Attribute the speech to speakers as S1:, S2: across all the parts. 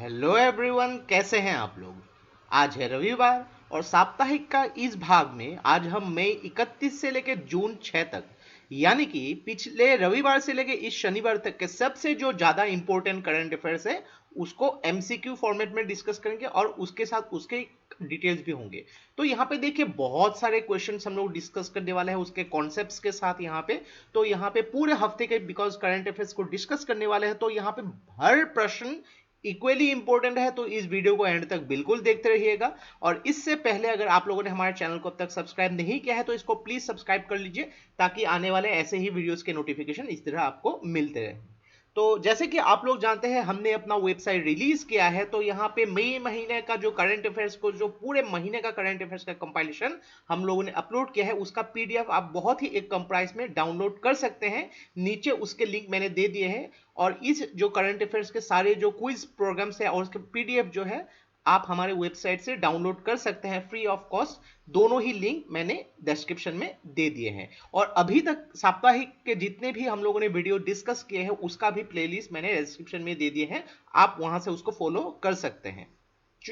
S1: Hello everyone, कैसे हैं आप लोग। आज है रविवार और साप्ताहिक का इस भाग में आज हम मई 31 से लेकर जून 6 तक यानी कि पिछले रविवार से लेकर इस शनिवार तक के सबसे जो ज़्यादा इंपॉर्टेंट करंट अफेयर्स है उसको एमसीक्यू फॉर्मेट में डिस्कस करेंगे और उसके साथ उसके डिटेल्स भी होंगे। तो यहाँ पे देखिए बहुत सारे क्वेश्चंस हम लोग डिस्कस करने वाले हैं उसके कॉन्सेप्ट्स के साथ यहाँ पे। तो यहाँ पे पूरे हफ्ते के बिकॉज करंट अफेयर्स को डिस्कस करने वाले हैं तो यहाँ पे हर प्रश्न इक्वली इंपॉर्टेंट है, तो इस वीडियो को एंड तक बिल्कुल देखते रहिएगा। और इससे पहले अगर आप लोगों ने हमारे चैनल को अब तक सब्सक्राइब नहीं किया है तो इसको प्लीज सब्सक्राइब कर लीजिए ताकि आने वाले ऐसे ही वीडियोस के नोटिफिकेशन इस तरह आपको मिलते रहे। तो जैसे कि आप लोग जानते हैं हमने अपना वेबसाइट रिलीज किया है, तो यहाँ पे मई महीने का जो करंट अफेयर्स को जो पूरे महीने का करंट अफेयर्स का कंपाइलेशन हम लोगों ने अपलोड किया है उसका पीडीएफ आप बहुत ही एक कम प्राइस में डाउनलोड कर सकते हैं। नीचे उसके लिंक मैंने दे दिए हैं और इस जो करंट अफेयर्स के सारे जो क्विज प्रोग्राम्स है और उसके पीडीएफ जो है आप हमारे वेबसाइट से डाउनलोड कर सकते हैं फ्री ऑफ कॉस्ट। दोनों ही लिंक मैंने डिस्क्रिप्शन में दे दिए हैं और अभी तक साप्ताहिक के जितने भी हम लोगों ने वीडियो डिस्कस किए हैं उसका भी प्लेलिस्ट मैंने डिस्क्रिप्शन में दे दिए हैं, आप वहां से उसको फॉलो कर सकते हैं।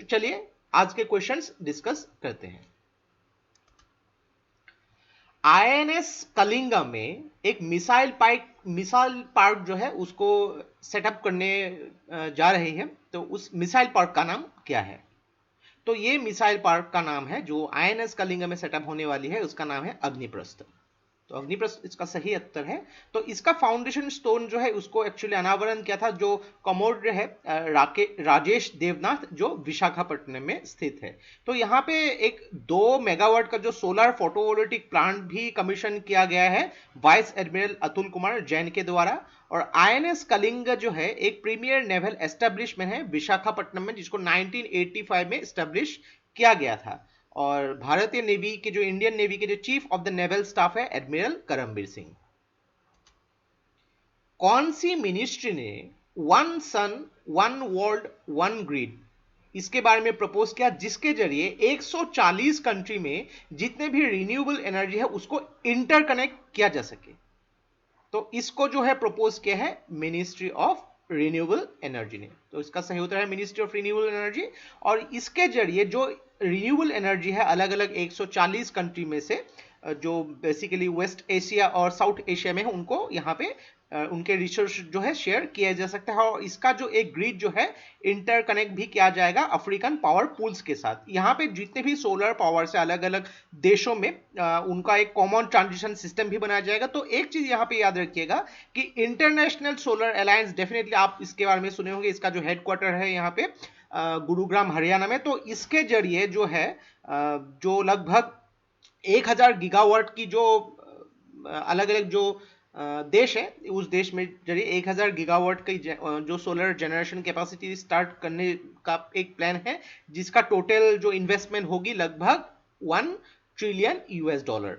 S1: चलिए आज के क्वेश्चंस डिस्कस करते हैं। आईएनएस कलिंगा में एक मिसाइल पार्क जो है उसको सेटअप करने जा रही है, तो उस मिसाइल पार्क का नाम क्या है। तो ये मिसाइल पार्क का नाम है जो आईएनएस कलिंगा में सेटअप होने वाली है, उसका नाम है अग्निप्रस्थ। तो अग्निप्रस्थ इसका सही उत्तर है। तो इसका फाउंडेशन स्टोन जो है उसको एक्चुअली अनावरण किया था जो कमोडर है राजेश देवनाथ जो विशाखापट्टनम में स्थित है। तो यहाँ पे एक 2 मेगावाट का जो सोलर फोटोवोल्टिक प्लांट भी कमीशन किया गया है वाइस एडमिरल अतुल कुमार जैन के द्वारा। और आईएनएस कलिंगा जो है एक प्रीमियर नेवल एस्टेब्लिशमेंट है विशाखापट्टनम में जिसको 1985 में एस्टेब्लिश किया गया था। और भारतीय नेवी के जो इंडियन नेवी के जो chief of the naval staff है एडमिरल करमबीर सिंह। कौन सी मिनिस्ट्री ने one sun one world one grid इसके बारे में प्रपोज किया जिसके जरिए 140 कंट्री में जितने भी रिन्यूएबल एनर्जी है उसको इंटरकनेक्ट किया जा सके। तो इसको जो है प्रपोज किया है मिनिस्ट्री ऑफ रिन्यूएबल एनर्जी ने। तो इसका सही उत्तर है मिनिस्ट्री ऑफ रिन्यूएबल एनर्जी। और इसके जरिए जो रिन्यूएबल एनर्जी है अलग अलग 140 कंट्री में से जो बेसिकली वेस्ट एशिया और साउथ एशिया में है उनको यहाँ पे उनके रिसोर्स जो है शेयर किया जा सकता है। और इसका जो एक ग्रिड जो है इंटरकनेक्ट भी किया जाएगा अफ्रीकन पावर पूल्स के साथ। यहाँ पे जितने भी सोलर पावर से अलग अलग देशों में उनका एक कॉमन ट्रांजिशन सिस्टम भी बनाया जाएगा। तो एक चीज यहाँ पे याद रखिएगा कि इंटरनेशनल सोलर अलायंस, डेफिनेटली आप इसके बारे में सुने होंगे, इसका जो हेडक्वार्टर है यहाँ पे गुरुग्राम हरियाणा में। तो इसके जरिए जो है जो लगभग 1000 गीगावाट की जो अलग अलग जो देश है उस देश में जरिए 1000 गीगावाट की जो सोलर जनरेशन कैपेसिटी स्टार्ट करने का एक प्लान है जिसका टोटल जो इन्वेस्टमेंट होगी लगभग $1 ट्रिलियन।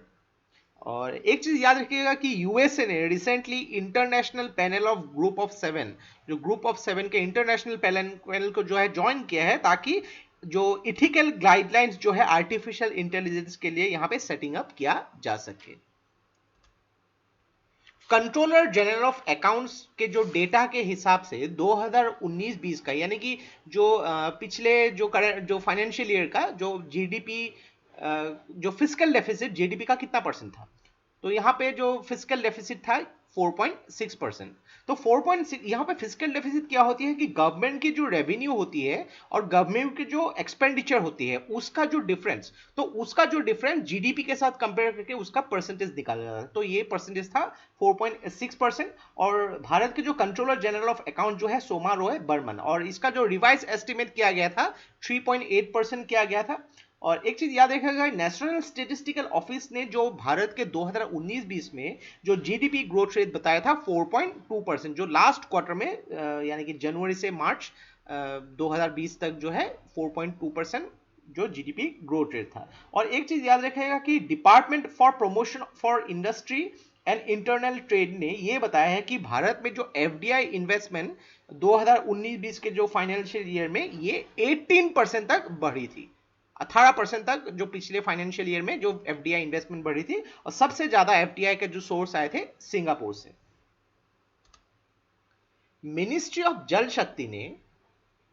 S1: और एक चीज याद रखिएगा कि यूएसए ने recently international panel of group of 7 जो ग्रुप ऑफ 7 के इंटरनेशनल पैनल को जो है ज्वाइन किया है ताकि जो इथिकल गाइडलाइंस जो है आर्टिफिशियल इंटेलिजेंस के लिए यहाँ पे सेटिंग अप किया जा सके। कंट्रोलर जनरल ऑफ अकाउंट्स के जो डेटा के हिसाब से 2019-20 का यानी कि जो पिछले जो फाइनेंशियल ईयर का जो जीडीपी जो फिस्कल डेफिसिट जीडीपी का कितना परसेंट था। तो यहाँ पे जो फिस्कल डेफिसिट था 4.6%। तो 4.6 यहाँ पे फिस्कल डेफिसिट क्या होती है कि गवर्नमेंट की जो रेवेन्यू होती है और गवर्नमेंट की जो एक्सपेंडिचर होती है उसका जो डिफरेंस, तो उसका जो डिफरेंस जीडीपी के साथ कंपेयर करके उसका परसेंटेज निकाला जाता है। तो ये परसेंटेज था 4.6%। और भारत के जो कंट्रोलर जनरल ऑफ अकाउंट जो है सोमा रॉय बर्मन, और इसका जो रिवाइज एस्टिमेट किया गया था 3.8% किया गया था। और एक चीज याद रखिएगा नेशनल स्टेटिस्टिकल ऑफिस ने जो भारत के 2019-20 में जो जीडीपी ग्रोथ रेट बताया था 4.2%, जो लास्ट क्वार्टर में यानी कि जनवरी से मार्च 2020 तक जो है 4.2% जो जीडीपी ग्रोथ रेट था। और एक चीज याद रखिएगा कि department for promotion for industry and internal trade ने यह बताया है कि भारत में जो एफडीआई इन्वेस्टमेंट 2019-20 के जो फाइनेंशियल ईयर में ये 18% तक बढ़ी थी। 18% तक जो पिछले फाइनेंशियल ईयर में जो एफडीआई इन्वेस्टमेंट बढ़ी थी, और सबसे ज्यादा एफडीआई के जो सोर्स आए थे सिंगापुर से। मिनिस्ट्री ऑफ जल शक्ति ने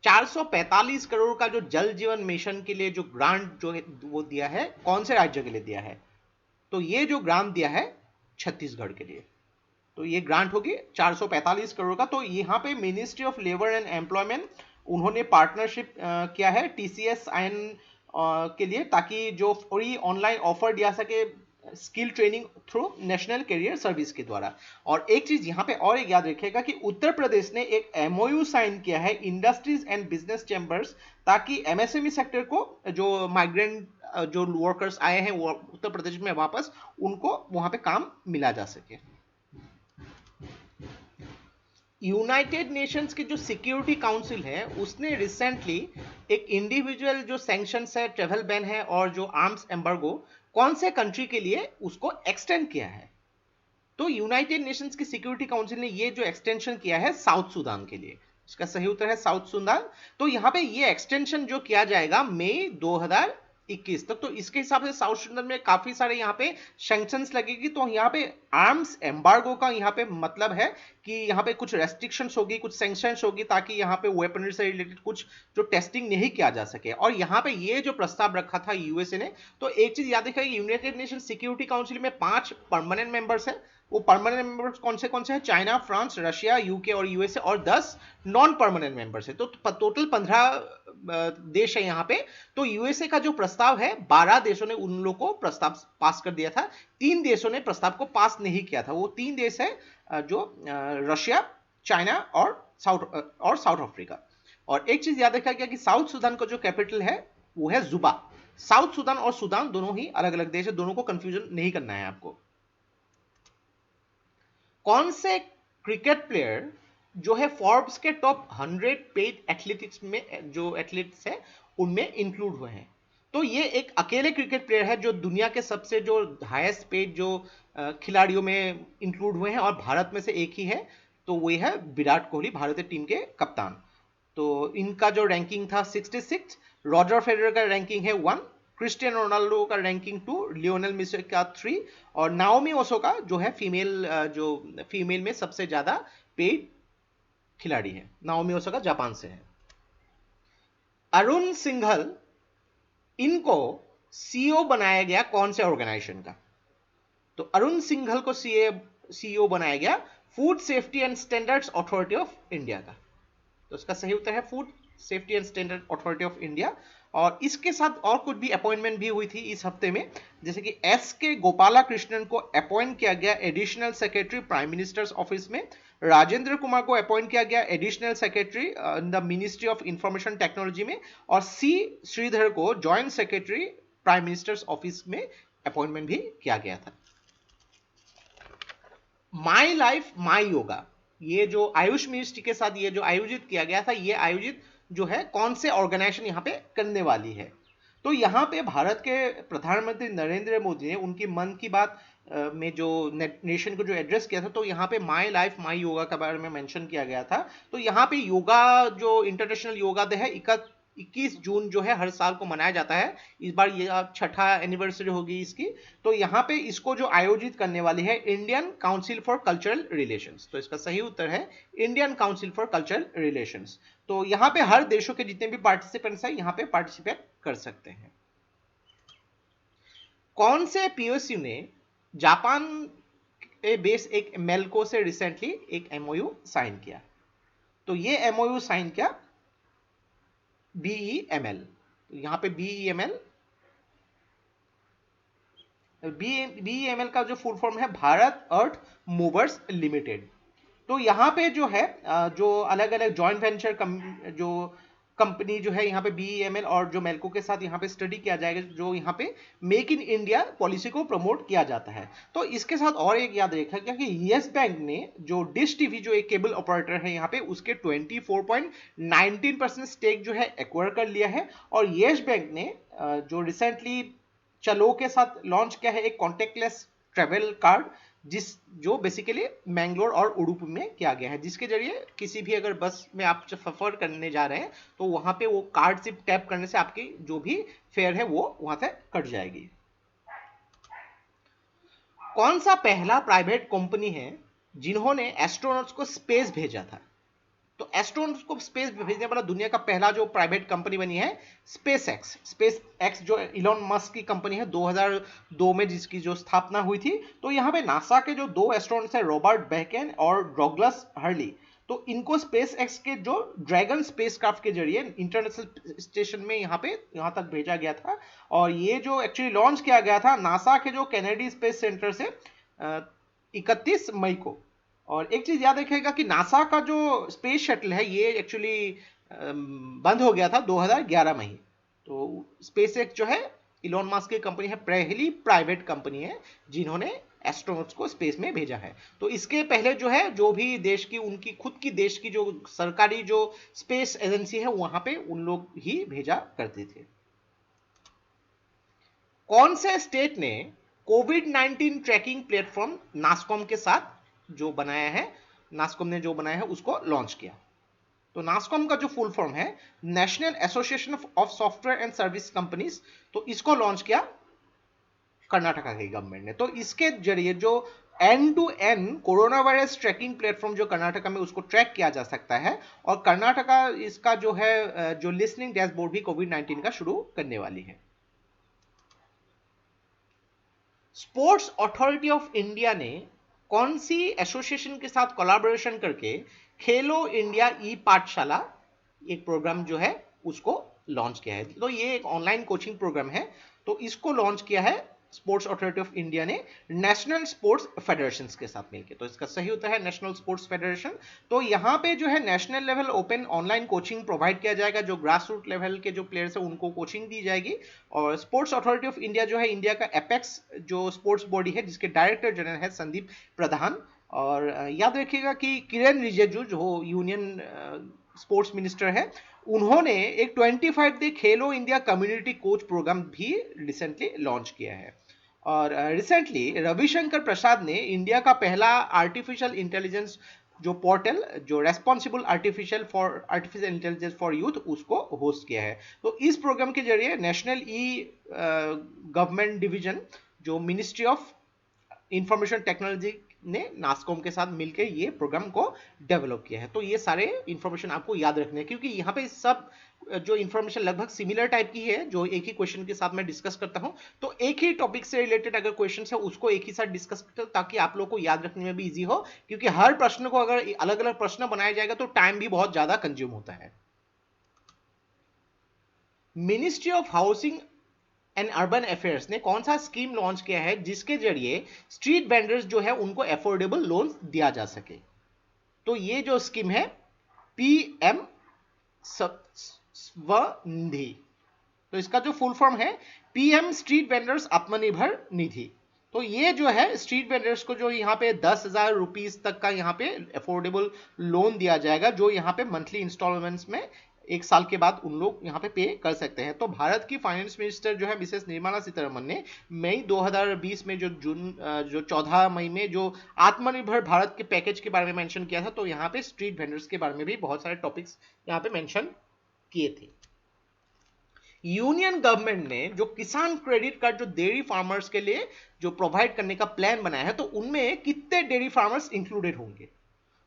S1: 445 करोड़ का जो जल जीवन मिशन के लिए जो ग्रांट जो है वो दिया है, कौन से राज्य के लिए दिया है? तो ये जो ग्रांट दिया है छत्तीसगढ़ के लिए। तो ये ग्रांट होगी 445 करोड़ का। तो यहाँ पे ministry of labour and employment उन्होंने पार्टनरशिप किया है टीसीएस आयन के लिए, ताकि जो फ्री ऑनलाइन ऑफर दिया सके skill training through national career service के द्वारा। और एक चीज यहाँ पे और एक याद रखिएगा कि उत्तर प्रदेश ने एक एमओयू साइन किया है इंडस्ट्रीज एंड बिजनेस चैम्बर्स, ताकि एमएसएमई सेक्टर को जो माइग्रेंट जो वर्कर्स आए हैं वो उत्तर प्रदेश में वापस, उनको वहां पे काम मिला जा सके। यूनाइटेड नेशंस की जो सिक्योरिटी काउंसिल है उसने रिसेंटली एक इंडिविजुअल जो सैंक्शंस है, ट्रेवल बैन है और जो आर्म्स एम्बार्गो कौन से कंट्री के लिए उसको एक्सटेंड किया है? तो यूनाइटेड नेशंस की सिक्योरिटी काउंसिल ने ये जो एक्सटेंशन किया है साउथ सूडान के लिए, इसका सही उत्तर है साउथ सूडान। तो यहां पे ये एक्सटेंशन जो किया जाएगा मई 2021 तक। तो इसके हिसाब से साउथ सूडान में काफी सारे यहाँ पे सैंक्शंस लगेगी। तो यहाँ पे आर्म्स एम्बार्गो का यहाँ पे मतलब है कि यहाँ पे कुछ रेस्ट्रिक्शंस होगी, कुछ सैंक्शंस होगी, ताकि यहाँ पे वेपनरी से रिलेटेड कुछ जो टेस्टिंग नहीं किया जा सके। और यहाँ पे ये जो प्रस्ताव रखा था यूएसए ने, तो एक चीज याद रखिएगा, यूनाइटेड नेशन सिक्योरिटी काउंसिल में 5 परमानेंट मेंबर्स हैं। वो परमानेंट मेंबर्स कौन से हैं? चाइना, फ्रांस, रशिया, यूके और यूएसए, और 10 नॉन परमानेंट मेंबर्स है। तो टोटल 15 देश है यहाँ पे। तो यूएसए का जो प्रस्ताव है 12 देशों ने उन लोगों को प्रस्ताव पास कर दिया था, 3 देशों ने प्रस्ताव को पास नहीं किया था। वो 3 देश है जो रशिया, चाइना और साउथ अफ्रीका। और एक चीज याद रखा गया कि साउथ सूडान का जो कैपिटल है वो है जुबा। साउथ सूडान और सूडान दोनों ही अलग अलग देश है, दोनों को कंफ्यूजन नहीं करना है आपको। कौन से क्रिकेट प्लेयर जो है फोर्ब्स के टॉप 100 पेड एथलेटिक्स में जो एथलीट्स है उनमें इंक्लूड हुए हैं? तो ये एक अकेले क्रिकेट प्लेयर है जो दुनिया के सबसे जो हाईएस्ट पेड जो खिलाड़ियों में इंक्लूड हुए हैं, और भारत में से एक ही है। तो वो है विराट कोहली, भारतीय टीम के कप्तान। तो इनका जो रैंकिंग था 66, रॉजर फेडरर का रैंकिंग है 1, क्रिस्टियानो रोनाल्डो का रैंकिंग 2, लियोनेल मेसी का 3, और नाओमी ओसाका जो है फीमेल में सबसे ज्यादा पेड खिलाड़ी है। नाओमी ओसाका जापान से है। अरुण सिंघल, इनको सीईओ बनाया गया कौन से ऑर्गेनाइजेशन का? तो अरुण सिंघल को सीईओ बनाया गया food safety and standards authority of India का। तो इसका सही उत्तर है food safety and standard authority of India. और इसके साथ और कुछ भी अपॉइंटमेंट भी हुई थी इस हफ्ते में, जैसे कि एस के गोपाला कृष्णन को अपॉइंट किया गया additional secretary prime minister's office में, राजेंद्र कुमार को अपॉइंट किया गया additional secretary in the ministry of information technology में, और सी श्रीधर को joint secretary prime minister's office में अपॉइंटमेंट भी किया गया था। माई लाइफ माई योगा, ये जो आयुष मिनिस्ट्री के साथ ये जो आयोजित किया गया था, ये आयोजित जो है कौन से ऑर्गेनाइजेशन यहाँ पे करने वाली है? तो यहाँ पे भारत के प्रधानमंत्री नरेंद्र मोदी ने उनकी मन की बात में जो नेशन को जो एड्रेस किया था, तो यहाँ पे माई लाइफ माई योगा के बारे में मेंशन किया गया था। तो यहाँ पे योगा जो इंटरनेशनल योगा डे है 21 जून जो है हर साल को मनाया जाता है। इस बार ये 6ठा एनिवर्सरी होगी इसकी। तो यहाँ पे इसको जो आयोजित करने वाली है Indian council for cultural relations. तो इसका सही उत्तर है Indian council for cultural relations. तो यहाँ पे हर देशों के जितने भी पार्टिसिपेंट्स हैं यहाँ पे पार्टिसिपेट कर सकते हैं। कौन से पीएसयू ने जापान बेस एक मेल्को से रिसेंटली एक एमओयू साइन किया? तो ये एमओयू साइन किया बीईएमएल। तो यहां पे बीईएमएल का जो फुल फॉर्म है भारत अर्थ मूवर्स लिमिटेड। तो यहाँ पे जो है जो अलग अलग जॉइंट वेंचर जो कंपनी जो है यहाँ पे बीईएमएल और जो मेल्को के साथ यहाँ पे स्टडी किया जाएगा, जो यहाँ पे मेक इन इंडिया पॉलिसी को प्रमोट किया जाता है। तो इसके साथ और एक याद रखा कि यस बैंक ने जो डिश टीवी जो एक केबल ऑपरेटर है यहाँ पे उसके 24.19% स्टेक जो है एक्वायर कर लिया है। और यस बैंक ने जो रिसेंटली चलो के साथ लॉन्च किया है एक कॉन्टेक्टलेस ट्रेवल कार्ड, जो बेसिकली मैंगलोर और उडुपी में किया गया है, जिसके जरिए किसी भी अगर बस में आप सफर करने जा रहे हैं तो वहां पे वो कार्ड से टैप करने से आपकी जो भी फेयर है वो वहां से कट जाएगी। कौन सा पहला प्राइवेट कंपनी है जिन्होंने एस्ट्रोनॉट्स को स्पेस भेजा था? तो एस्ट्रोनॉट्स को स्पेस भेजने वाला दुनिया का पहला जो प्राइवेट कंपनी बनी है स्पेस एक्स जो इलॉन मस्क की कंपनी है 2002 में जिसकी जो स्थापना हुई थी। तो यहाँ पे नासा के जो 2 एस्ट्रोनॉट्स हैं रॉबर्ट बेकेन और डॉगलस हर्ली, तो इनको स्पेस एक्स के जो ड्रैगन स्पेसक्राफ्ट के जरिए इंटरनेशनल स्टेशन में यहाँ तक भेजा गया था। और ये जो एक्चुअली लॉन्च किया गया था नासा के जो कैनेडी स्पेस सेंटर से 31 मई को। और एक चीज याद रखिएगा कि नासा का जो स्पेस शटल है ये एक्चुअली बंद हो गया था 2011 में ही। तो स्पेस एक्स जो है इलॉन मस्क की कंपनी है, पहली प्राइवेट कंपनी है जिन्होंने एस्ट्रोनॉट्स को स्पेस में भेजा है। तो इसके पहले जो है जो भी देश की उनकी खुद की देश की जो सरकारी जो स्पेस एजेंसी है वहां पे उन लोग ही भेजा करते थे। कौन से स्टेट ने कोविड-19 ट्रैकिंग प्लेटफॉर्म नासकॉम के साथ जो बनाया है, नासकॉम ने जो बनाया है उसको लॉन्च किया? तो नासकॉम का जो फुल फॉर्म है national association of software and service companies, तो इसको लॉन्च किया कर्नाटका की गवर्नमेंट ने। तो इसके जरिए जो end to end corona virus tracking platform जो कर्नाटका में उसको ट्रैक किया जा सकता है। और कर्नाटका इसका जो है जो लिसनिंग डैशबोर्ड भी कोविड-19 का शुरू करने वाली है। स्पोर्ट्स अथॉरिटी ऑफ इंडिया ने कौन सी एसोसिएशन के साथ कोलैबोरेशन करके खेलो इंडिया ई पाठशाला एक प्रोग्राम जो है उसको लॉन्च किया है? तो ये एक ऑनलाइन कोचिंग प्रोग्राम है। तो इसको लॉन्च किया है स्पोर्ट्स अथॉरिटी ऑफ इंडिया ने नेशनल स्पोर्ट्स फेडरेशन के साथ मिलकर। तो इसका सही उत्तर है नेशनल स्पोर्ट्स फेडरेशन। तो यहाँ पे जो है national level open online coaching provide किया जाएगा, जो ग्रास रूट लेवल के जो प्लेयर्स है उनको कोचिंग दी जाएगी। और स्पोर्ट्स अथॉरिटी ऑफ इंडिया जो है इंडिया का एपेक्स जो स्पोर्ट्स बॉडी है जिसके डायरेक्टर जनरल है संदीप प्रधान। और याद रखिएगा कि किरेन रिजिजू जो यूनियन स्पोर्ट्स मिनिस्टर है उन्होंने एक 25 डे खेलो इंडिया कम्युनिटी कोच प्रोग्राम भी रिसेंटली लॉन्च किया है। और रिसेंटली रविशंकर प्रसाद ने इंडिया का पहला आर्टिफिशियल इंटेलिजेंस जो पोर्टल जो responsible artificial intelligence for youth उसको होस्ट किया है। तो इस प्रोग्राम के जरिए नेशनल ई गवर्नमेंट डिवीजन जो मिनिस्ट्री ऑफ इंफॉर्मेशन टेक्नोलॉजी ने नासकॉम के साथ मिलकर ये प्रोग्राम को डेवलप किया है। तो ये सारे इंफॉर्मेशन आपको याद रखने हैं क्योंकि यहाँ पे सब जो इंफॉर्मेशन लगभग सिमिलर टाइप की है जो एक ही क्वेश्चन के साथ मैं डिस्कस करता हूं। तो एक ही टॉपिक से रिलेटेड अगर क्वेश्चन है उसको एक ही साथ डिस्कस करते हो ताकि आप लोग को याद रखने में भी इजी हो, क्योंकि हर प्रश्न को अगर अलग अलग प्रश्न बनाया जाएगा तो टाइम भी बहुत ज्यादा कंज्यूम होता है। Ministry of housing and urban affairs ने कौन सा स्कीम लॉन्च किया है जिसके जरिए स्ट्रीट वेंडर्स जो है उनको अफोर्डेबल लोन दिया जा सके? तो ये जो स्कीम है पीएम स्वनिधि। तो इसका जो फुल फॉर्म है PM street vendors Atmanirbhar Nidhi. तो ये जो है स्ट्रीट वेंडर्स को जो यहाँ पे 10,000 रुपीज तक का यहाँ पे अफोर्डेबल लोन दिया जाएगा जो यहाँ पे मंथली इंस्टॉलमेंट्स में एक साल के बाद उन लोग यहाँ पे कर सकते हैं। तो भारत की फाइनेंस मिनिस्टर जो है मिसेस निर्मला सीतारमण ने मई 2020 में जो 14 मई में जो आत्मनिर्भर भारत के पैकेज के बारे में मेंशन किया था, तो यहाँ पे स्ट्रीट वेंडर्स के बारे में भी बहुत सारे टॉपिक्स यहाँ पे मेंशन किए थे। यूनियन गवर्नमेंट ने जो किसान क्रेडिट कार्ड जो डेयरी फार्मर्स के लिए जो प्रोवाइड करने का प्लान बनाया है, तो उनमें कितने डेयरी फार्मर्स इंक्लूडेड होंगे?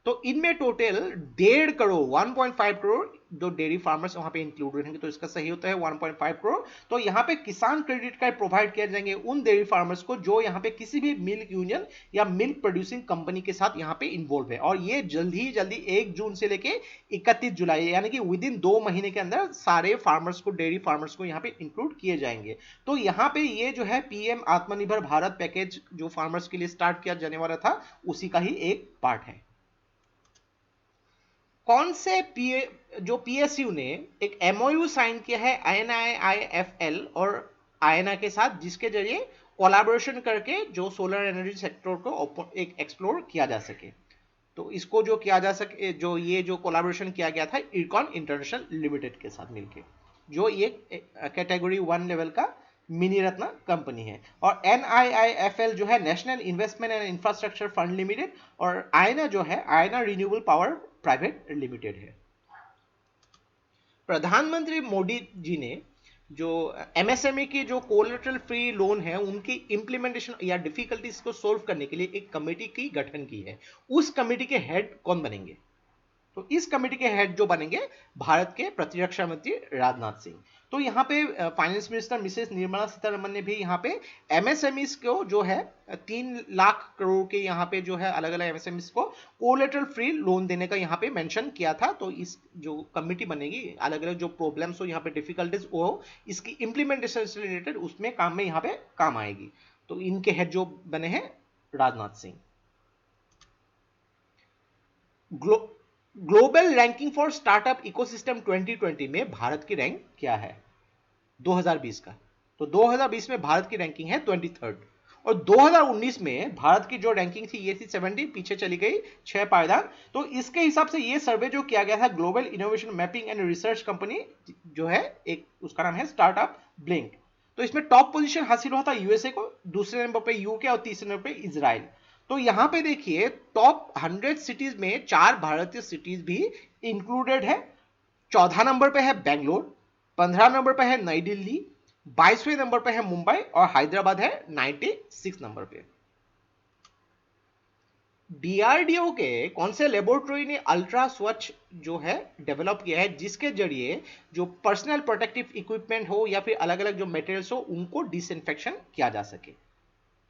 S1: तो इनमें टोटल 1.5 करोड़ 1.5 करोड़ जो डेयरी फार्मर्स वहां पे इंक्लूडेड होंगे। तो इसका सही होता है 1.5 करोड़। तो यहाँ पे किसान क्रेडिट कार्ड प्रोवाइड किए जाएंगे उन डेयरी फार्मर्स को जो यहाँ पे किसी भी मिल्क यूनियन या मिल्क प्रोड्यूसिंग कंपनी के साथ यहाँ पे इन्वॉल्व है। और ये जल्दी 1 जून से लेके 31 जुलाई यानी कि विद इन 2 महीने के अंदर सारे फार्मर्स को डेयरी फार्मर्स को यहाँ पे इंक्लूड किए जाएंगे। तो यहाँ पे ये जो है पीएम आत्मनिर्भर भारत पैकेज जो फार्मर्स के लिए स्टार्ट किया जाने वाला था उसी का ही एक पार्ट है। कौन से जो पीएसयू ने एक एमओयू साइन किया है INIIFL और आयना के साथ जिसके जरिए कोलैबोरेशन करके जो सोलर एनर्जी सेक्टर को एक एक्सप्लोर किया जा सके? तो इसको जो किया जा सके जो ये जो कोलैबोरेशन किया गया था इरकॉन इंटरनेशनल लिमिटेड के साथ मिलके, जो ये कैटेगरी 1 लेवल का मिनी रत्न कंपनी है। और NIIFL जो है national investment and infrastructure fund limited और आयना जो है आयना रिन्यूएबल पावर प्राइवेट लिमिटेड है। प्रधानमंत्री मोदी जी ने जो MSME की जो कोलेटरल फ्री लोन है उनकी इंप्लीमेंटेशन या डिफिकल्टीज को सोल्व करने के लिए एक कमेटी की गठन की है। उस कमेटी के हेड कौन बनेंगे? तो इस कमेटी के हेड जो बनेंगे भारत के प्रतिरक्षा मंत्री राजनाथ सिंह। तो यहाँ पे finance minister Mrs Nirmala Sitharaman ने भी यहाँ पे एमएसएमईज को जो है 3 लाख करोड़ के यहाँ पे जो है अलग अलग एमएसएमईज को कोलेटरल फ्री लोन देने का यहाँ पे मेंशन किया था। तो इस जो कमेटी बनेगी अलग अलग जो प्रॉब्लम्स हो यहाँ पे डिफिकल्टीज हो इसकी इम्प्लीमेंटेशन से रिलेटेड उसमें काम में यहाँ पे काम आएगी। तो इनके हेड जो बने हैं Rajnath Singh. Global ranking for startup ecosystem 2020 में भारत की रैंक क्या है 2020 का? तो 2020 में भारत की रैंकिंग है 23rd और 2019 में भारत की जो रैंकिंग थी ये थी 70, पीछे चली गई 6 पायदान। तो इसके हिसाब से ये सर्वे जो किया गया था global innovation mapping and research company जो है एक उसका नाम है स्टार्टअप ब्लिंक। तो इसमें टॉप पोजीशन हासिल हुआ था यूएसए को, दूसरे नंबर पे यूके और तीसरे नंबर पे इजराइल। तो यहां पे देखिए टॉप 100 सिटीज में 4 भारतीय सिटीज भी इंक्लूडेड है। 14 नंबर पे है बेंगलोर, 15 नंबर पे है नई दिल्ली, 22वें नंबर पे है मुंबई और हैदराबाद है 96 नंबर पे। डीआरडीओ के कौन से लेबोरेटरी ने अल्ट्रा स्वच्छ जो है डेवलप किया है जिसके जरिए जो पर्सनल प्रोटेक्टिव इक्विपमेंट हो या फिर अलग अलग जो मटेरियल्स हो उनको डिसइंफेक्शन किया जा सके?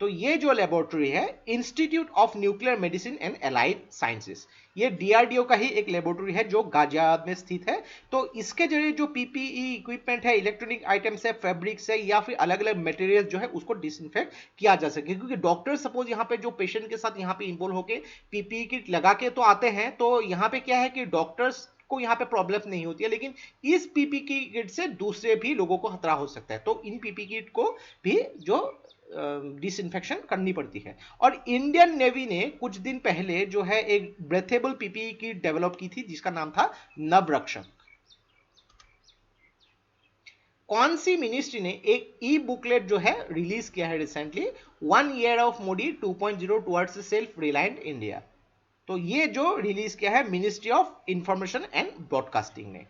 S1: तो ये जो लेबोरेटरी है institute of nuclear medicine and allied sciences, ये डीआरडीओ का ही एक लेबोरेटरी है जो गाजियाबाद में स्थित है। तो इसके जरिए जो पीपीई इक्विपमेंट है, इलेक्ट्रॉनिक आइटम्स है, फैब्रिक्स है या फिर अलग अलग मटेरियल जो है उसको डिसइंफेक्ट किया जा सके। क्योंकि डॉक्टर सपोज यहाँ पे जो पेशेंट के साथ यहाँ पे इन्वॉल्व होके पीपीई किट लगा के तो आते हैं, तो यहाँ पे क्या है कि डॉक्टर्स को यहाँ पे प्रॉब्लम नहीं होती है, लेकिन इस पीपी किट से दूसरे भी लोगों को खतरा हो सकता है। तो इन पीपी किट को भी जो डिसइंफेक्शन करनी पड़ती है। और इंडियन नेवी ने कुछ दिन पहले जो है एक ब्रेथेबल पीपीई किट डेवलप की थी जिसका नाम था नवरक्षक। कौन सी मिनिस्ट्री ने एक ई बुकलेट जो है रिलीज किया है recently, 1 year of Modi 2.0 towards self reliant India? तो ये जो रिलीज किया है ministry of information and broadcasting ने।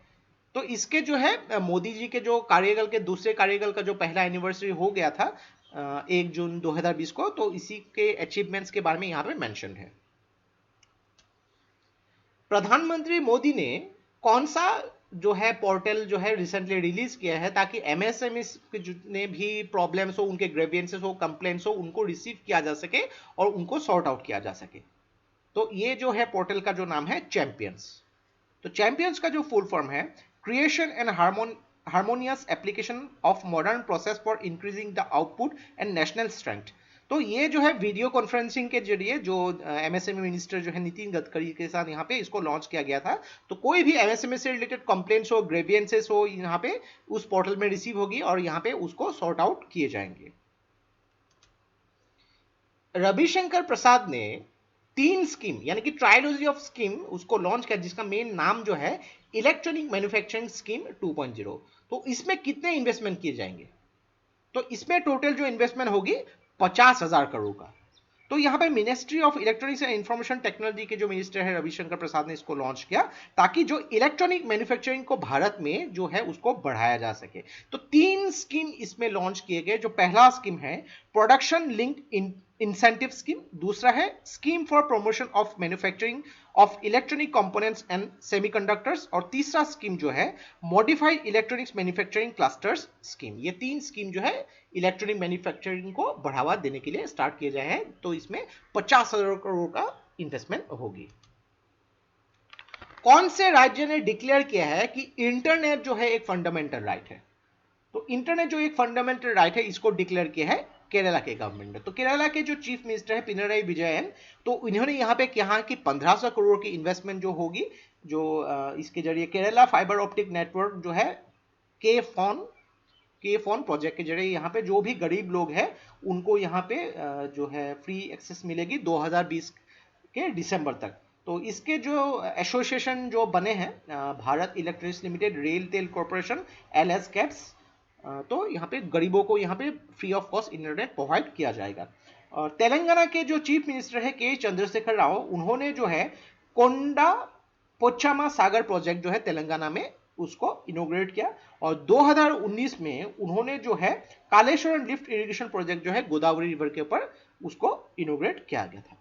S1: तो इसके जो है मोदी जी के जो कार्यकाल के दूसरे कार्यकाल का जो पहला एनिवर्सरी हो गया था 1 जून 2020 को, तो इसी के अचीवमेंट्स के बारे में यहाँ पे मेंशन है। प्रधानमंत्री मोदी ने कौन सा जो है पोर्टल जो है रिसेंटली रिलीज किया है ताकि एमएसएमई के जितने भी प्रॉब्लम्स हो, उनके ग्रेवियंसेस हो, कंप्लेंट्स हो, उनको रिसीव किया जा सके और उनको सॉर्ट आउट किया जा सके? तो ये जो है पोर्टल का जो नाम है चैंपियंस। तो चैंपियंस का जो फुल फॉर्म है creation and harmonious application of modern process for increasing the output and national strength. तो ये जो है वीडियो कॉन्फ्रेंसिंग के जरिए जो एमएसएमई मिनिस्टर जो है नितिन गडकरी के साथ यहाँ पे इसको लॉन्च किया गया था। तो कोई भी एमएसएमई से रिलेटेड कंप्लेंट्स हो, ग्रेवियंसेस हो, यहाँ पे उस पोर्टल में रिसीव होगी और यहाँ पे उसको सॉर्ट आउट किए जाएंगे। रविशंकर प्रसाद ने 3 स्कीम यानी कि ट्रायोलॉजी ऑफ स्कीम उसको लॉन्च किया जिसका मेन नाम जो है इलेक्ट्रॉनिक मैन्युफैक्चरिंग स्कीम 2.0। तो इसमें कितने इन्वेस्टमेंट किए जाएंगे? तो इसमें टोटल जो इन्वेस्टमेंट होगी 50,000 करोड़ का। तो यहाँ पे ministry of electronics and information technology के जो मिनिस्टर है रविशंकर प्रसाद ने इसको लॉन्च किया ताकि जो इलेक्ट्रॉनिक मैन्युफैक्चरिंग को भारत में जो है उसको बढ़ाया जा सके। तो 3 स्कीम इसमें लॉन्च किए गए। जो पहला स्कीम है प्रोडक्शन लिंक्ड इंसेंटिव स्कीम, दूसरा है scheme for promotion of manufacturing of electronic components and semiconductors, और तीसरा स्कीम जो है modified electronics manufacturing clusters scheme. ये 3 स्कीम जो है इलेक्ट्रॉनिक मैन्युफैक्चरिंग को बढ़ावा देने के लिए स्टार्ट किए गए हैं। तो इसमें 50,000 करोड़ का इन्वेस्टमेंट होगी। कौन से राज्य ने डिक्लेयर किया है कि इंटरनेट जो है एक फंडामेंटल राइट है? तो इंटरनेट जो एक फंडामेंटल राइट है इसको डिक्लेयर किया है केरला के गवर्नमेंट ने। तो केरला के जो चीफ मिनिस्टर है पिनराई विजयन, तो इन्होंने यहाँ पे कहा कि 1500 करोड़ की इन्वेस्टमेंट जो होगी जो इसके जरिए केरला फाइबर ऑप्टिक नेटवर्क जो है के फोन प्रोजेक्ट के जरिए यहाँ पे जो भी गरीब लोग हैं उनको यहाँ पे जो है फ्री एक्सेस मिलेगी 2020 के दिसंबर तक। तो इसके जो एसोसिएशन जो बने हैं भारत इलेक्ट्रिसिटी लिमिटेड, रेल तेल कॉर्पोरेशन, एलएस कैप्स, तो यहाँ पे गरीबों को यहाँ पे free of cost internet provide किया जाएगा। और तेलंगाना के जो चीफ मिनिस्टर है के चंद्रशेखर राव, उन्होंने जो है कोंडा पोचामा सागर प्रोजेक्ट जो है तेलंगाना में उसको इनोग्रेट किया। और 2019 में उन्होंने जो है कालेश्वरम लिफ्ट इरिगेशन प्रोजेक्ट जो है गोदावरी रिवर के ऊपर उसको इनोग्रेट किया गया था।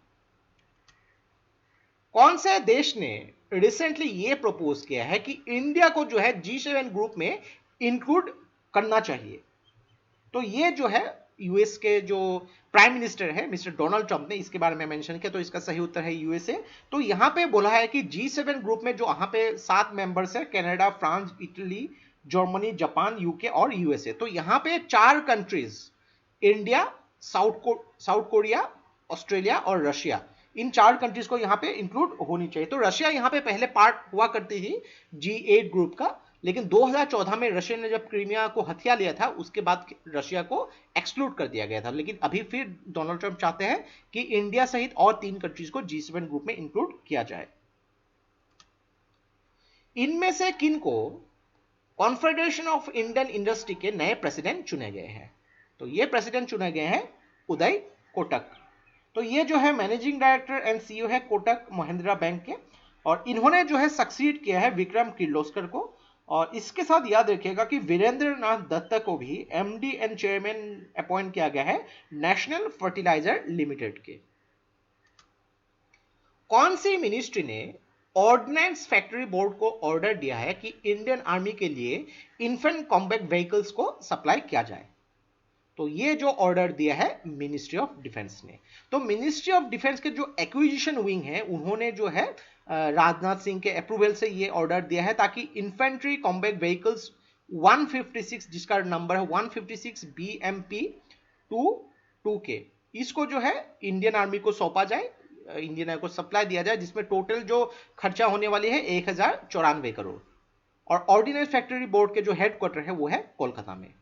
S1: कौन से देश ने रिसेंटली ये प्रपोज किया है कि इंडिया को जो है G7 ग्रुप में इंक्लूड करना चाहिए। तो ये जो है यूएस के जो प्राइम मिनिस्टर है मिस्टर डोनाल्ड ट्रंप ने इसके बारे में मेंशन किया, तो इसका सही उत्तर है यूएसए। तो यहां पे बोला है कि G7 ग्रुप में जो यहां पे 7 मेंबर्स है, Canada, France, Italy, Germany, Japan, UK और यूएसए। तो यहां पे 4 countries, India, south Korea, Australia और रशिया, इन 4 कंट्रीज को यहां पे इंक्लूड होनी चाहिए। तो रशिया यहां पे पहले पार्ट हुआ करती थी G8 ग्रुप का, लेकिन 2014 में रशिया ने जब क्रीमिया को हथिया लिया था उसके बाद रशिया को एक्सक्लूड कर दिया गया था। लेकिन अभी फिर डोनाल्ड ट्रंप चाहते हैं कि इंडिया सहित और 3 कंट्रीज को G7 ग्रुप में इंक्लूड किया जाए। इनमें से किन को कॉन्फेडरेशन ऑफ इंडियन इंडस्ट्री के नए प्रेसिडेंट चुने गए हैं? तो ये प्रेसिडेंट चुने गए हैं उदय कोटक। तो ये जो है मैनेजिंग डायरेक्टर एंड सीईओ है कोटक महिंद्रा बैंक के, और इन्होंने जो है सक्सीड किया है विक्रम किर्लोस्कर को। और इसके साथ याद रखिएगा कि वीरेंद्र नाथ दत्ता को भी एमडी एंड चेयरमैन अपॉइंट किया गया है नेशनल फर्टिलाइजर लिमिटेड के। कौन सी मिनिस्ट्री ने ऑर्डिनेंस फैक्ट्री बोर्ड को ऑर्डर दिया है कि इंडियन आर्मी के लिए इन्फेंट कॉम्बैट व्हीकल्स को सप्लाई किया जाए? तो ये जो ऑर्डर दिया है मिनिस्ट्री ऑफ डिफेंस ने। तो मिनिस्ट्री ऑफ डिफेंस के जो एक्विजिशन विंग है उन्होंने जो है राजनाथ सिंह के अप्रूवल से ये ऑर्डर दिया है ताकि इन्फेंट्री कॉम्बैट व्हीकल्स 156, जिसका नंबर है 156 BMP 2 के, इसको जो है इंडियन आर्मी को सौंपा जाए, इंडियन आर्मी को सप्लाई दिया जाए, जिसमें टोटल जो खर्चा होने वाली है 1094 करोड़। और ऑर्डिनेंस फैक्ट्री बोर्ड के जो हेडक्वार्टर है वो है कोलकाता में।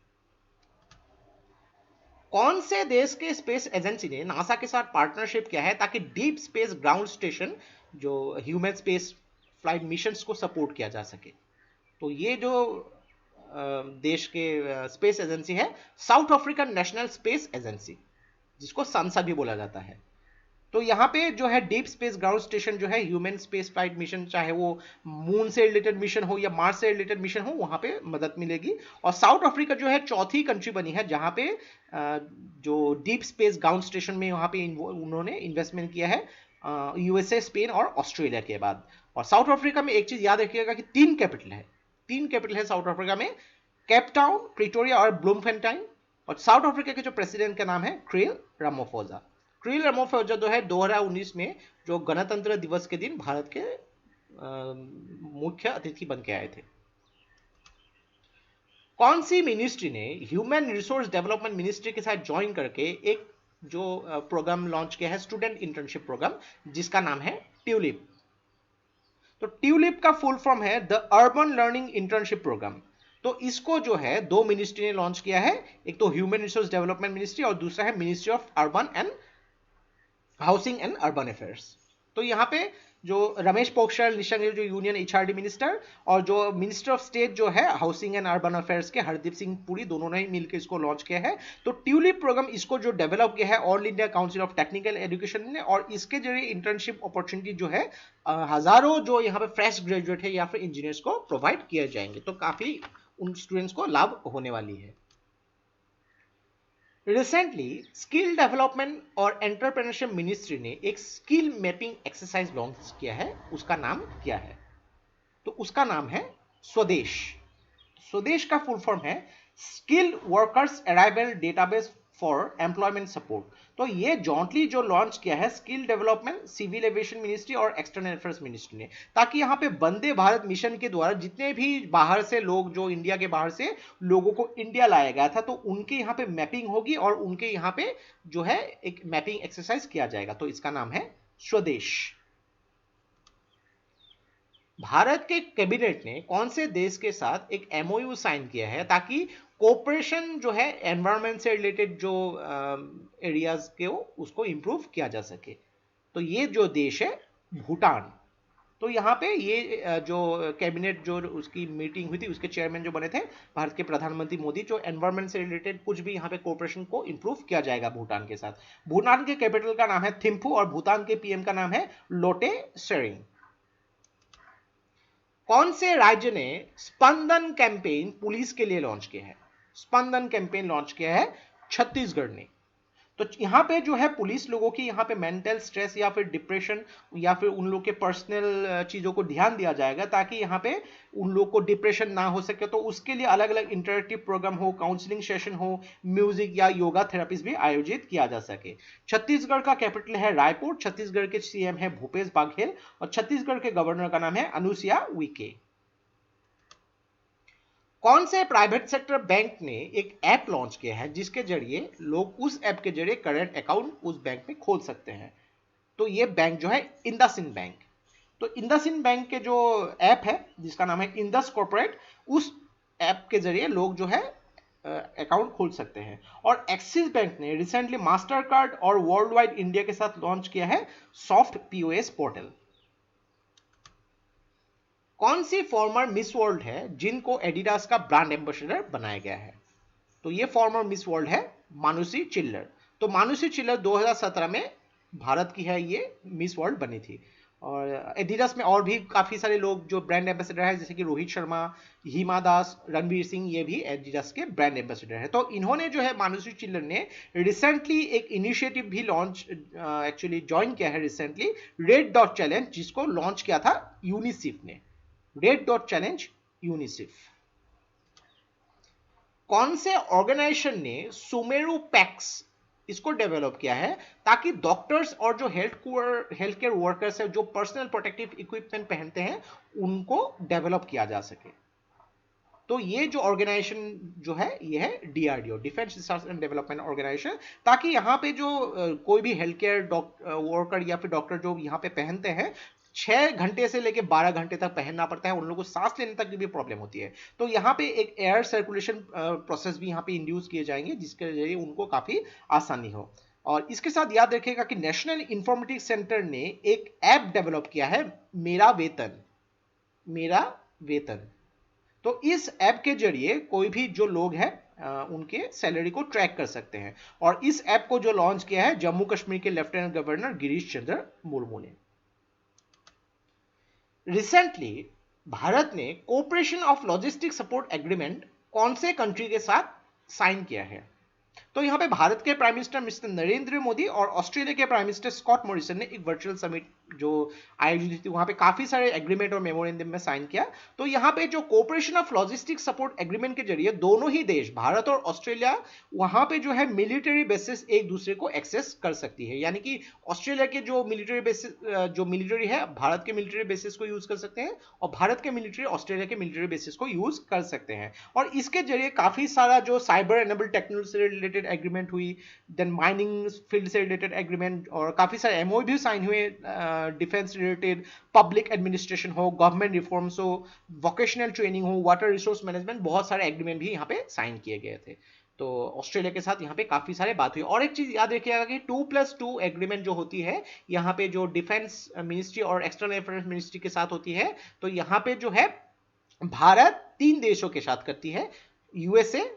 S1: कौन से देश के स्पेस एजेंसी ने नासा के साथ पार्टनरशिप किया है ताकि डीप स्पेस ग्राउंड स्टेशन जो ह्यूमन स्पेस फ्लाइट मिशंस को सपोर्ट किया जा सके? तो ये जो देश के स्पेस एजेंसी है south African national space agency, जिसको सांसा भी बोला जाता है। तो यहाँ पे जो है डीप स्पेस ग्राउंड स्टेशन जो है ह्यूमन स्पेस फ्लाइट मिशन, चाहे वो मून से रिलेटेड मिशन हो या मार्स से रिलेटेड मिशन हो, वहाँ पे मदद मिलेगी। और साउथ अफ्रीका जो है चौथी कंट्री बनी है जहाँ पे जो डीप स्पेस ग्राउंड स्टेशन में वहाँ पे उन्होंने इन्वेस्टमेंट किया है यूएसए, स्पेन और ऑस्ट्रेलिया के बाद। और साउथ अफ्रीका में एक चीज याद रखिएगा कि 3 कैपिटल है साउथ अफ्रीका में, केपटाउन, प्रिटोरिया और ब्लूमफेंटाइन। और साउथ अफ्रीका के जो प्रेसिडेंट का नाम है क्रिल रामाफोसा। क्रिल रामाफोसा जो है 2019 में जो गणतंत्र दिवस के दिन भारत के मुख्य अतिथि बन के आए थे। कौन सी मिनिस्ट्री ने ह्यूमन रिसोर्स डेवलपमेंट मिनिस्ट्री के साथ ज्वाइन करके एक जो प्रोग्राम लॉन्च किया है, स्टूडेंट इंटर्नशिप प्रोग्राम, जिसका नाम है ट्यूलिप? तो ट्यूलिप का फुल फॉर्म है the urban learning internship program. तो इसको जो है 2 मिनिस्ट्री ने लॉन्च किया है, एक तो ह्यूमन रिसोर्स डेवलपमेंट मिनिस्ट्री और दूसरा है ministry of urban and housing and urban affairs. तो यहाँ पे जो रमेश पोखरियाल निशंक जो यूनियन एचआरडी मिनिस्टर और जो मिनिस्टर ऑफ स्टेट जो है हाउसिंग एंड अर्बन अफेयर्स के हरदीप सिंह पुरी, दोनों ने ही मिलकर इसको लॉन्च किया है। तो ट्यूलिप प्रोग्राम इसको जो डेवलप किया है all India council of technical education ने, और इसके जरिए इंटर्नशिप अपॉर्चुनिटी जो है हजारों जो यहाँ पे फ्रेश ग्रेजुएट है या फिर इंजीनियर्स को प्रोवाइड किए जाएंगे। तो काफी उन स्टूडेंट्स को लाभ होने वाली है। रिसेंटली स्किल डेवलपमेंट और एंटरप्रेन्योरशिप मिनिस्ट्री ने एक स्किल मैपिंग एक्सरसाइज लॉन्च किया है, उसका नाम क्या है? तो उसका नाम है स्वदेश। स्वदेश का फुल फॉर्म है skilled workers arrival database for employment support. तो ये जॉइंटली जो लॉन्च किया है skill development, civil aviation ministry और एक्सटर्नल अफेयर्स मिनिस्ट्री ने, ताकि यहाँ पे वंदे भारत मिशन के द्वारा जितने भी बाहर से लोग, जो इंडिया के बाहर से लोगों को इंडिया लाया गया था, तो उनके यहाँ पे मैपिंग होगी और उनके यहाँ पे जो है एक मैपिंग एक्सरसाइज किया जाएगा। तो इसका नाम है स्वदेश। भारत के कैबिनेट ने कौन से देश के साथ एक एमओयू साइन किया है ताकि कोऑपरेशन जो है एनवायरनमेंट से रिलेटेड जो एरियाज के हो उसको इंप्रूव किया जा सके? तो ये जो देश है भूटान। तो यहाँ पे ये जो कैबिनेट जो उसकी मीटिंग हुई थी उसके चेयरमैन जो बने थे भारत के प्रधानमंत्री मोदी, जो एनवायरनमेंट से रिलेटेड कुछ भी यहाँ पे कोऑपरेशन को इंप्रूव किया जाएगा भूटान के साथ। भूटान के कैपिटल का नाम है थिम्फू और भूटान के पीएम का नाम है लोटे शेरिंग। कौन से राज्य ने स्पंदन कैंपेन पुलिस के लिए लॉन्च किया है? स्पंदन कैंपेन लॉन्च किया है छत्तीसगढ़ ने। तो यहाँ पे जो है पुलिस लोगों की यहाँ पे मेंटल स्ट्रेस या फिर डिप्रेशन या फिर उन लोग के पर्सनल चीज़ों को ध्यान दिया जाएगा, ताकि यहाँ पे उन लोग को डिप्रेशन ना हो सके। तो उसके लिए अलग अलग इंटरेक्टिव प्रोग्राम हो, काउंसलिंग सेशन हो, म्यूजिक या योगा थेरेपीज भी आयोजित किया जा सके। छत्तीसगढ़ का कैपिटल है रायपुर, छत्तीसगढ़ के सीएम है भूपेश बाघेल और छत्तीसगढ़ के गवर्नर का नाम है अनुसुईया उइके। कौन से प्राइवेट सेक्टर बैंक ने एक ऐप लॉन्च किया है जिसके जरिए लोग उस ऐप के जरिए करंट अकाउंट उस बैंक में खोल सकते हैं? तो ये बैंक जो है इंडसइंड बैंक। तो इंडसइंड बैंक के जो ऐप है जिसका नाम है इंडस कॉर्पोरेट, उस ऐप के जरिए लोग जो है अकाउंट खोल सकते हैं। और एक्सिस बैंक ने रिसेंटली मास्टर कार्ड और वर्ल्ड वाइड इंडिया के साथ लॉन्च किया है सॉफ्ट पीओएस पोर्टल। कौन सी फॉर्मर मिस वर्ल्ड है जिनको एडिडास का ब्रांड एम्बेसडर बनाया गया है? तो ये फॉर्मर मिस वर्ल्ड है मानुषी चिल्लर। तो मानुषी चिल्लर 2017 में भारत की है, ये मिस वर्ल्ड बनी थी। और एडिडास में और भी काफी सारे लोग जो ब्रांड एम्बेसडर है, जैसे कि रोहित शर्मा, हिमा दास, रणवीर सिंह, ये भी एडिडास के ब्रांड एम्बेसडर है। तो इन्होंने जो है मानुषी चिल्लर ने रिसेंटली एक इनिशिएटिव भी लॉन्च एक्चुअली ज्वाइन किया है रिसेंटली, रेड डॉट चैलेंज, जिसको लॉन्च किया था यूनिसेफ ने। Red dot challenge UNICEF. कौन से ऑर्गेनाइजेशन ने सुमेरु पैक्स इसको डेवलप किया है ताकि डॉक्टर्स और जो हेल्थ केयर वर्कर्स है जो पर्सनल प्रोटेक्टिव इक्विपमेंट पहनते हैं उनको डेवलप किया जा सके? तो ये जो ऑर्गेनाइजेशन जो है ये है DRDO, defence research and development organisation, ताकि यहाँ पे जो कोई भी हेल्थ केयर वर्कर या फिर डॉक्टर जो यहाँ पे पहनते हैं 6 घंटे से लेकर 12 घंटे तक पहनना पड़ता है, उन लोगों को सांस लेने तक की भी प्रॉब्लम होती है। तो यहाँ पे एक एयर सर्कुलेशन प्रोसेस भी यहाँ पे इंड्यूस किए जाएंगे जिसके जरिए उनको काफी आसानी हो। और इसके साथ याद रखिएगा कि नेशनल इंफॉर्मेटिक्स सेंटर ने एक ऐप डेवलप किया है मेरा वेतन, मेरा वेतन। तो इस ऐप के जरिए कोई भी जो लोग हैं उनके सैलरी को ट्रैक कर सकते हैं। और इस ऐप को जो लॉन्च किया है जम्मू कश्मीर के लेफ्टिनेंट गवर्नर गिरीश चंद्र मुर्मू ने। रिसेंटली भारत ने cooperation of logistic support agreement कौन से कंट्री के साथ साइन किया है? तो यहां पे भारत के prime minister mister Narendra Modi और ऑस्ट्रेलिया के प्राइम मिनिस्टर स्कॉट मॉरिसन ने एक वर्चुअल समिट जो आयोजित थी, वहां पे काफी सारे एग्रीमेंट और मेमोरेंडम में साइन किया। तो यहां पे जो cooperation of logistic support agreement के जरिए दोनों ही देश भारत और ऑस्ट्रेलिया वहां पे जो है मिलिट्री बेसिस एक दूसरे को एक्सेस कर सकती है। यानी कि ऑस्ट्रेलिया के जो मिलिट्री बेसिस जो मिलिट्री है भारत के मिलिट्री बेसिस को यूज कर सकते हैं और भारत के मिलिट्री ऑस्ट्रेलिया के मिलिट्री बेसिस को यूज कर सकते हैं। और इसके जरिए काफी सारा जो साइबर एनेबल टेक्नोलॉजी से रिलेटेड एग्रीमेंट हुई, देन माइनिंग फील्ड से रिलेटेड एग्रीमेंट, और काफी सारे एमओयू भी साइन हुए, डिफेंस रिलेटेड, पब्लिक एडमिनिस्ट्रेशन हो, गवर्नमेंट रिफॉर्म्स हो, वोकेशनल ट्रेनिंग हो, वाटर रिसोर्स मैनेजमेंट, बहुत सारे एग्रीमेंट भी यहाँ पे साइन किए गए थे। तो ऑस्ट्रेलिया के साथ यहाँ पे काफी सारे बात हुई। और एक चीज याद रखिएगा कि 2+2 एग्रीमेंट जो होती है यहाँ पे जो डिफेंस मिनिस्ट्री और एक्सटर्नल अफेयर्स मिनिस्ट्री के साथ होती है, तो यहाँ पे जो है भारत 3 देशों के साथ करती है, यूएसए,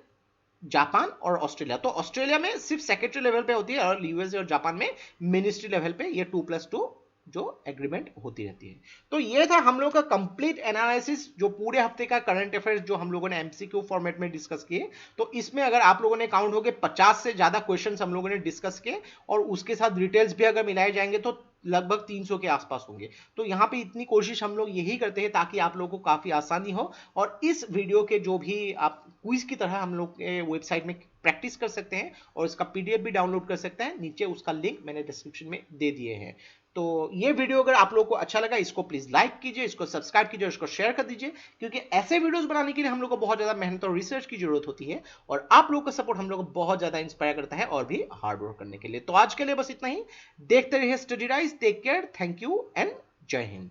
S1: जापान और ऑस्ट्रेलिया। तो ऑस्ट्रेलिया में सिर्फ सेक्रेटरी लेवल पे होती है और यूएसए और जापान में मिनिस्ट्री लेवल पे ये 2+2 जो एग्रीमेंट होती रहती है। तो ये था हम लोग का कंप्लीट एनालिसिस जो पूरे हफ्ते का करंट अफेयर्स जो हम लोगों ने एमसीक्यू फॉर्मेट में डिस्कस किए। तो इसमें अगर आप लोगों ने काउंट हो गए 50 से ज्यादा क्वेश्चंस हम लोगों ने डिस्कस किए और उसके साथ डिटेल्स भी अगर मिलाए जाएंगे तो लगभग 300 के आसपास होंगे। तो यहाँ पे इतनी कोशिश हम लोग यही करते हैं ताकि आप लोगों को काफी आसानी हो। और इस वीडियो के जो भी आप क्विज की तरह हम लोग के वेबसाइट में प्रैक्टिस कर सकते हैं और इसका पीडीएफ भी डाउनलोड कर सकते हैं, नीचे उसका लिंक मैंने डिस्क्रिप्शन में दे दिए हैं। तो ये वीडियो अगर आप लोगों को अच्छा लगा इसको प्लीज लाइक कीजिए, इसको सब्सक्राइब कीजिए, इसको शेयर कर दीजिए, क्योंकि ऐसे वीडियोस बनाने के लिए हम लोग को बहुत ज्यादा मेहनत और रिसर्च की जरूरत होती है और आप लोगों का सपोर्ट हम लोग को बहुत ज्यादा इंस्पायर करता है और भी हार्ड वर्क करने के लिए। तो आज के लिए बस इतना ही। देखते रहिए study rise, take care, thank you and जय हिंद।